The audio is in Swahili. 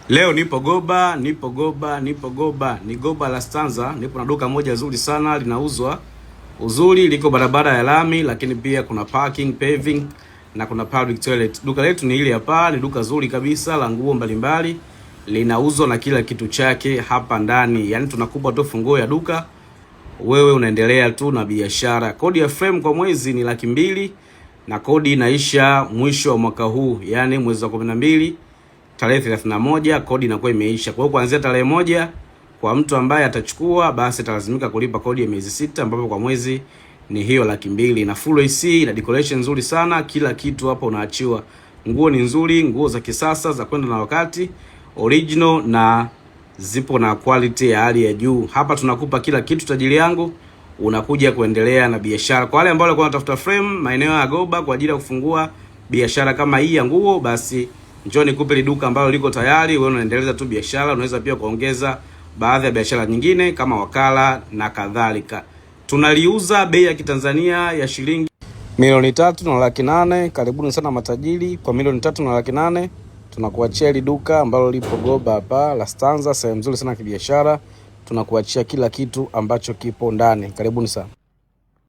Leo nipo Goba. Ni Goba la Stanza. Nipo na duka moja zuri sana linauzwa. Uzuri liko barabara ya lami, lakini pia kuna parking, paving na kuna public toilet. Duka letu ni hili hapa, ni duka zuri kabisa la nguo mbalimbali. Linauzwa na kila kitu chake hapa ndani. Yaani tunakupa tu funguo ya duka, wewe unaendelea tu na biashara. Kodi ya frame kwa mwezi ni 200,000 na kodi inaisha mwisho wa mwaka huu, yaani mwezi wa 12 tarehe 31 kodi inakuwa imeisha. Kwa hiyo kuanzia tarehe 1 kwa mtu ambaye atachukua basi atalazimika kulipa kodi ya miezi 6, ambapo kwa mwezi ni hiyo 200,000 na full AC na decoration nzuri sana. Kila kitu hapo unaachiwa. Nguo ni nzuri, nguo za kisasa za kwenda na wakati, original na zipo na quality ya hali ya juu. Hapa tunakupa kila kitu tajiri yangu, unakuja kuendelea na biashara. Kwa wale ambao walikuwa wanatafuta frame maeneo ya Goba kwa ajili ya kufungua biashara kama hii ya nguo, basi njoo nikupe duka ambalo liko tayari, wewe unaendeleza tu biashara. Unaweza pia kuongeza baadhi ya biashara nyingine kama wakala na kadhalika. Tunaliuza bei ya Kitanzania ya shilingi 3,800,000. Karibuni sana matajiri, kwa 3,800,000 tunakuachia hili duka ambalo lipo Goba hapa la Stanza, sehemu nzuri sana ya kibiashara. Tunakuachia kila kitu ambacho kipo ndani. Karibuni sana.